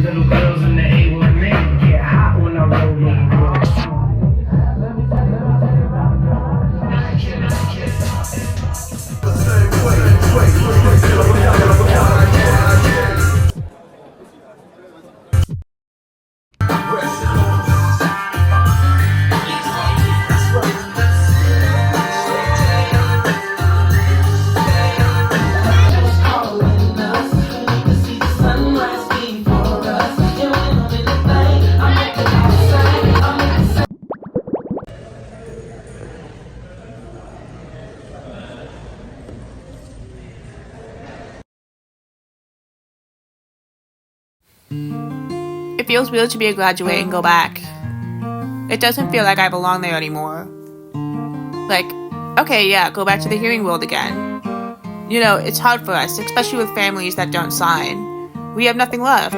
Little girls in the A with me get hot when I roll over. It feels weird to be a graduate and go back. It doesn't feel like I belong there anymore. Like, okay, yeah, go back to the hearing world again. You know, it's hard for us, especially with families that don't sign. We have nothing left.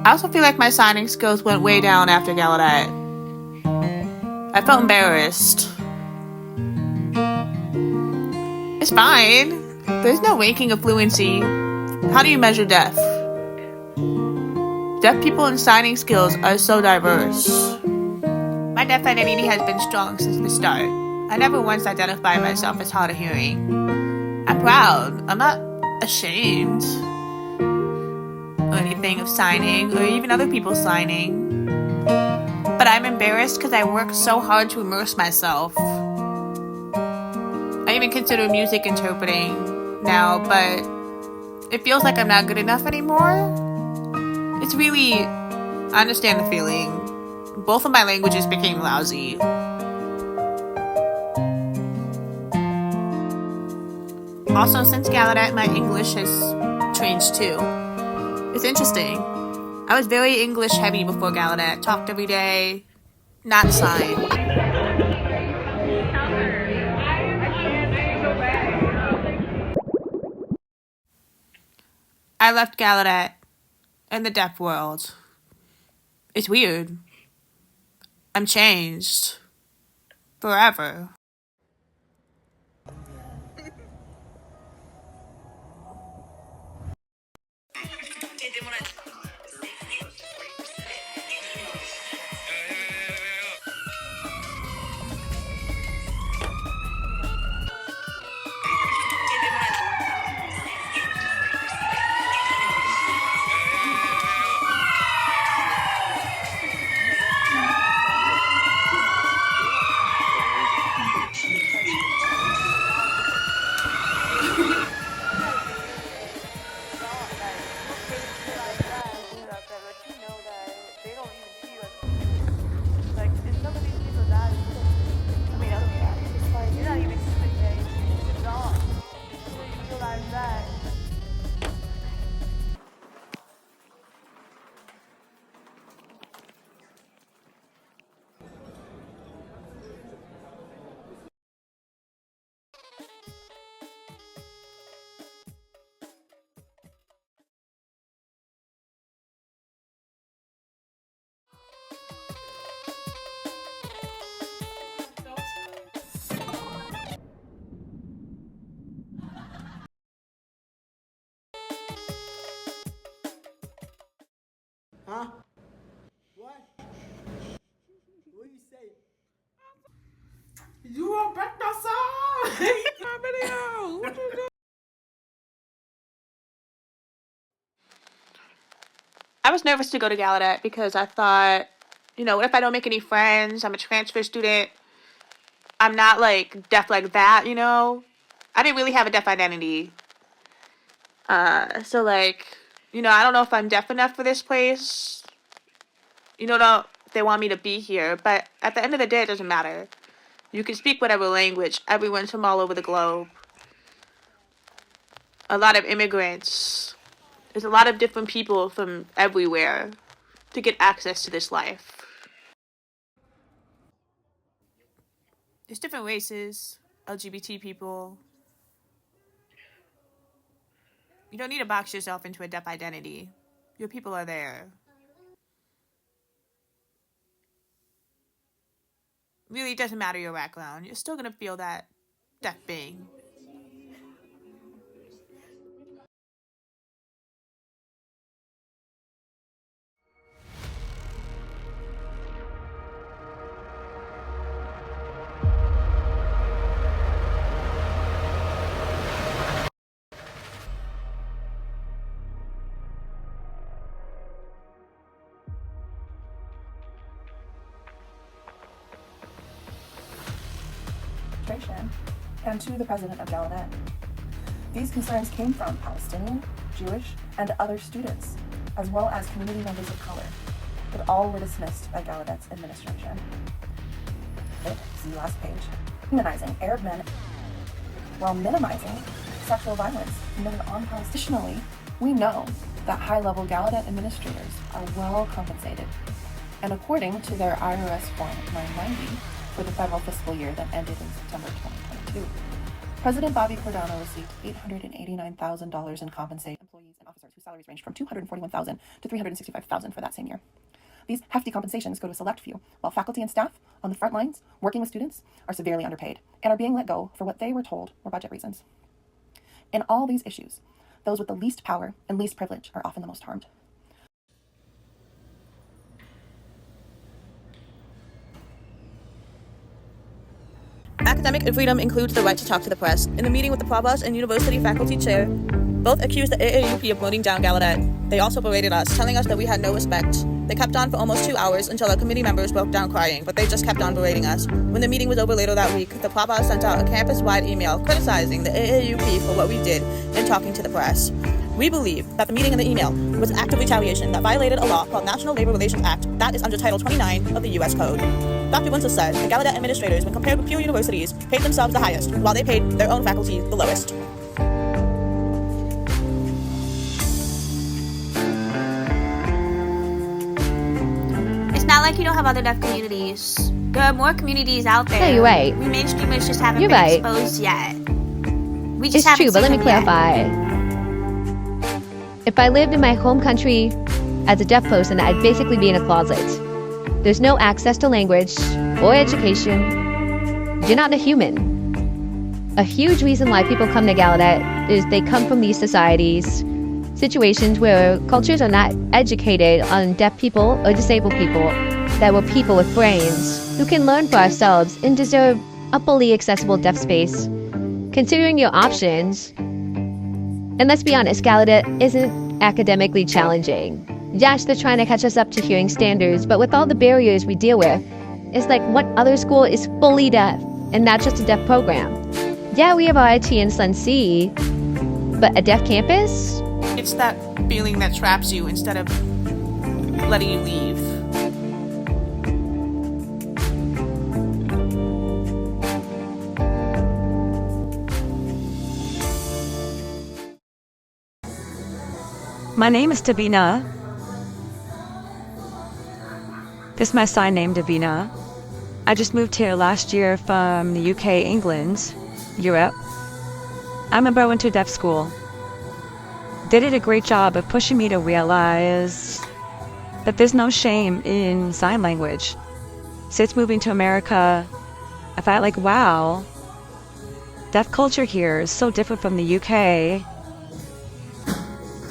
I also feel like my signing skills went way down after Gallaudet. I felt embarrassed. It's fine. There's no ranking of fluency. How do you measure deaf? Deaf people and signing skills are so diverse. My deaf identity has been strong since the start. I never once identified myself as hard of hearing. I'm proud. I'm not ashamed or anything of signing or even other people signing. But I'm embarrassed because I work so hard to immerse myself. I even consider music interpreting now, but it feels like I'm not good enough anymore. It's really, I understand the feeling. Both of my languages became lousy. Also, since Gallaudet, my English has changed too. It's interesting. I was very English heavy before Gallaudet. Talked every day, not signed. I left Gallaudet and the deaf world. It's weird. I'm changed. Forever. Huh? What? What you say? You won't break my song! My video! What you doing? I was nervous to go to Gallaudet because I thought, you know, what if I don't make any friends? I'm a transfer student. I'm not, like, deaf like that, you know? I didn't really have a deaf identity. So, like, you know, I don't know if I'm deaf enough for this place. You know, they want me to be here. But at the end of the day, it doesn't matter. You can speak whatever language. Everyone's from all over the globe. A lot of immigrants. There's a lot of different people from everywhere to get access to this life. There's different races, LGBT people. You don't need to box yourself into a deaf identity. Your people are there. Really, it doesn't matter your background. You're still gonna feel that deaf thing. administration and to the president of Gallaudet. These concerns came from Palestinian, Jewish, and other students, as well as community members of color, but all were dismissed by Gallaudet's administration. See last page. Demonizing Arab men while minimizing sexual violence committed on Palestinians. Additionally, we know that high-level Gallaudet administrators are well compensated, and according to their IRS Form 990 for the federal fiscal year that ended in September 2022, President Bobby Cordano received $889,000 in compensation employees and officers whose salaries ranged from $241,000 to $365,000 for that same year. These hefty compensations go to a select few, while faculty and staff on the front lines working with students are severely underpaid and are being let go for what they were told were budget reasons. In all these issues, those with the least power and least privilege are often the most harmed. Academic freedom includes the right to talk to the press. In a meeting with the provost and university faculty chair, both accused the AAUP of voting down Gallaudet. They also berated us, telling us that we had no respect. They kept on for almost 2 hours until our committee members broke down crying, but they just kept on berating us. When the meeting was over later that week, the provost sent out a campus-wide email criticizing the AAUP for what we did in talking to the press. We believe that the meeting and the email was an act of retaliation that violated a law called National Labor Relations Act that is under Title 29 of the U.S. Code. Dr. Winslow said the Gallaudet administrators, when compared with pure universities, paid themselves the highest, while they paid their own faculty the lowest. It's not like you don't have other deaf communities. There are more communities out there. Yeah, you're right. We mainstreamers just haven't You're been right. exposed yet. We just It's haven't true, but let seen me them yet. clarify. If I lived in my home country as a deaf person, I'd basically be in a closet. There's no access to language or education. You're not a human. A huge reason why people come to Gallaudet is they come from these societies, situations where cultures are not educated on deaf people or disabled people, that we're people with brains who can learn for ourselves and deserve a fully accessible deaf space. Considering your options, and let's be honest, Gallaudet isn't academically challenging. Yes, they're trying to catch us up to hearing standards, but with all the barriers we deal with, it's like what other school is fully deaf and not just a deaf program? Yeah, we have RIT and Sun C, but a deaf campus? It's that feeling that traps you instead of letting you leave. My name is Davina. This is my sign name, Davina. I just moved here last year from the UK, England, Europe. I remember I went to deaf school. They did a great job of pushing me to realize that there's no shame in sign language. Since moving to America, I felt like, wow, deaf culture here is so different from the UK.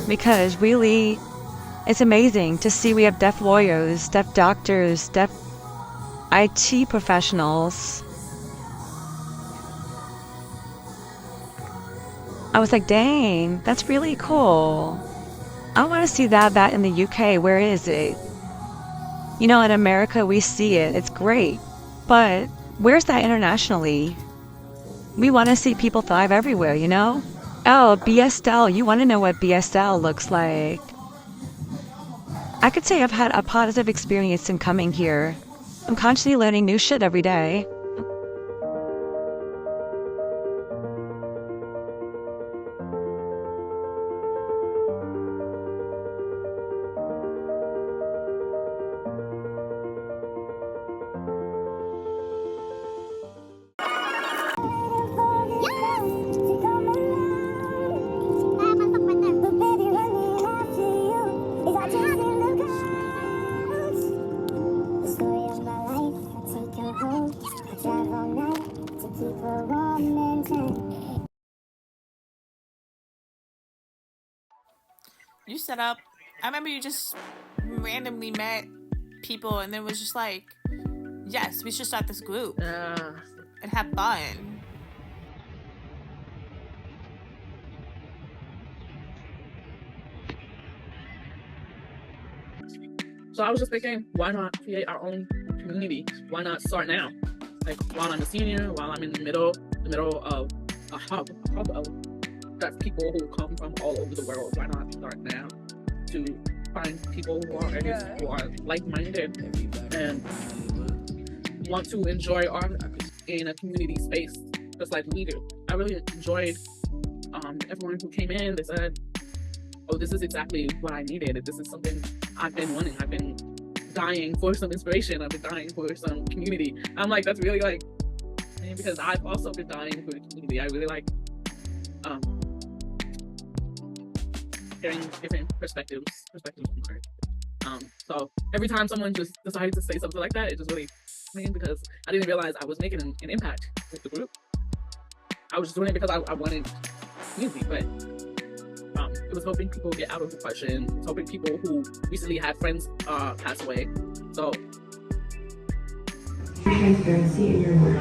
Because really, it's amazing to see we have deaf lawyers, deaf doctors, deaf IT professionals. I was like, dang, that's really cool. I want to see that in the UK. Where is it? You know, in America, we see it. It's great. But where's that internationally? We want to see people thrive everywhere, you know? Oh, BSL. You want to know what BSL looks like. I could say I've had a positive experience in coming here. I'm constantly learning new shit every day. You set up. I remember you just randomly met people and then was just like, yes, we should start this group and have fun. So I was just thinking, why not create our own community? Why not start now? Like while I'm a senior, while I'm in the middle, the middle of a hub of that people who come from all over the world. Why not start now to find people who are like-minded and want to enjoy art in a community space just like we do. I really enjoyed everyone who came in. They said, oh, this is exactly what I needed. This is something I've been wanting. I've been dying for some inspiration. I've been dying for some community. I'm like, that's really like, because I've also been dying for community. I really like hearing different perspectives from art. So every time someone just decided to say something like that, it just really because I didn't realize I was making an impact with the group. I was just doing it because I wanted community, but it was helping people get out of depression. It was helping people who recently had friends pass away. So transparency in your work.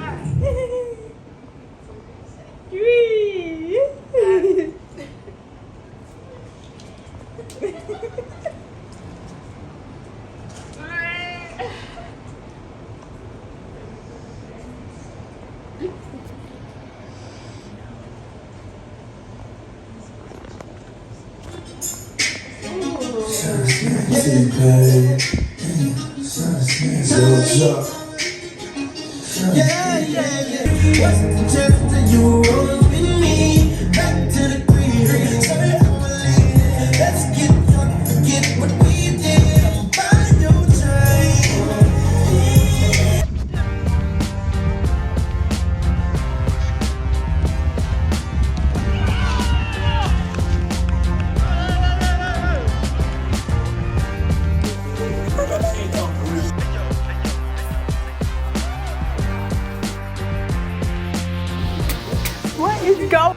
What's the chance that you roll with me? Back to the green. Let's get drunk, forget what we did. Buy your time. What is going